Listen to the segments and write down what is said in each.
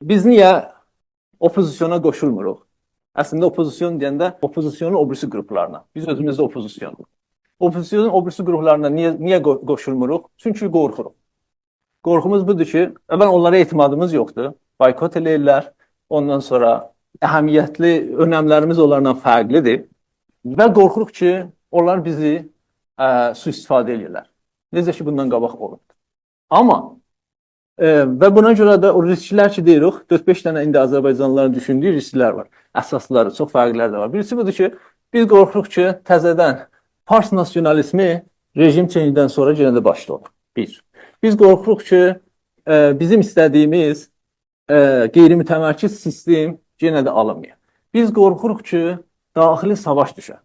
Biz niyə opozisiyona qoşulmuruq? Əslində opozisyon deyəndə opozisyonun o birisi qruplarına. Biz özümüz də opozisyonluq. Opozisyonun o birisi qruplarına niyə qoşulmuruq? Çünki qorxuruq. Qorxumuz budur ki, əvvəl onlara etimadımız yoxdur. Boykot eləyirlər. Ondan sonra əhəmiyyətli önəmlərimiz onlardan fərqlidir. Və qorxuruq ki, onlar bizi sui-istifadə edirlər. Necə ki, bundan qabaq olub. Amma və buna görə də o risklər ki deyirik, 4-5 dənə indi Azərbaycanlıların düşündüyü risklər var. Əsasları, çox fərqlər də var. Birisi budur ki, biz qorxuruq ki, təzədən fars nasionalizmi rejim çeyindən sonra yenə də başda olur. Bir. Biz qorxuruq ki, bizim istədiyimiz qeyri-mütəmərkəz sistem yenə də alınmıyor. Biz qorxuruq ki, daxili savaş düşər.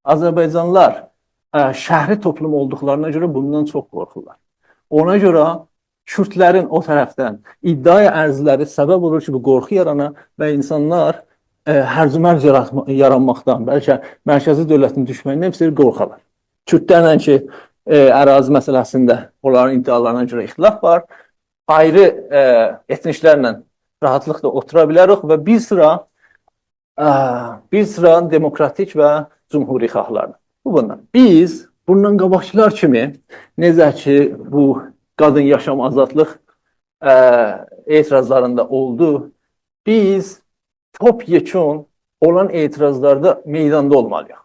Azərbaycanlılar şəhri toplum olduqlarına görə bundan çox qorxurlar. Ona görə Kürdlərin o tərəfdən iddia ərzləri səbəb olur ki, bu qorxu yarana və insanlar hərc-mərc yaranmaqdan, bəlkə mərkəzi dövlətin düşməyindən hepsi qorxarlar. Kürdlərlə ki, ərazi məsələsində onların iddialarına görə ixtilaf var. Ayrı etniklərlə rahatlıqla otura bilərik və bir sıra demokratik və cümhuri xalqlardır. Bu bundan. Biz bundan qabaqçılar kimi necə ki bu qadın yaşam azadlıq etirazlarında oldu. Biz top yekun olan etirazlarda meydanda olmalıyıq.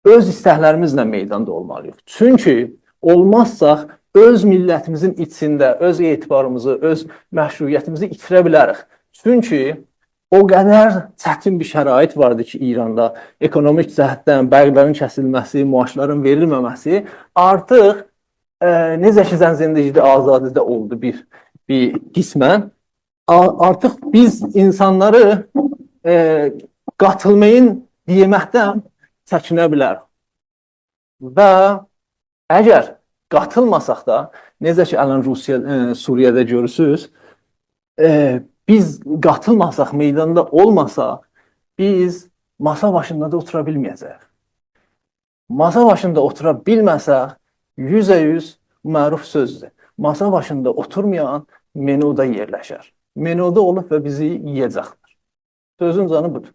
Öz istəklərimizlə meydanda olmalıyıq. Çünki olmazsaq öz millətimizin içində öz etibarımızı, öz məşruiyyətimizi itirə bilərik. Çünki o qədər çətin bir şərait vardı ki, İranda ekonomik cəhətdən bərqlərin kəsilməsi, maaşların verilməməsi artıq necə ki zənzindəcidə, azadidə oldu bir qismən. Artıq biz insanları qatılmayın deməkdən çəkinə bilərik. Və əgər qatılmasaq da, necə ki ələn Suriyədə görürsünüz, biz qatılmasaq, meydanda olmasaq, biz masa başında da otura bilməyəcəyik. Masa başında otura bilməsək, 100% məruf sözdür. Masa başında oturmayan menuda yerləşər. Menuda olub və bizi yiyəcəkdir. Sözün canı budur.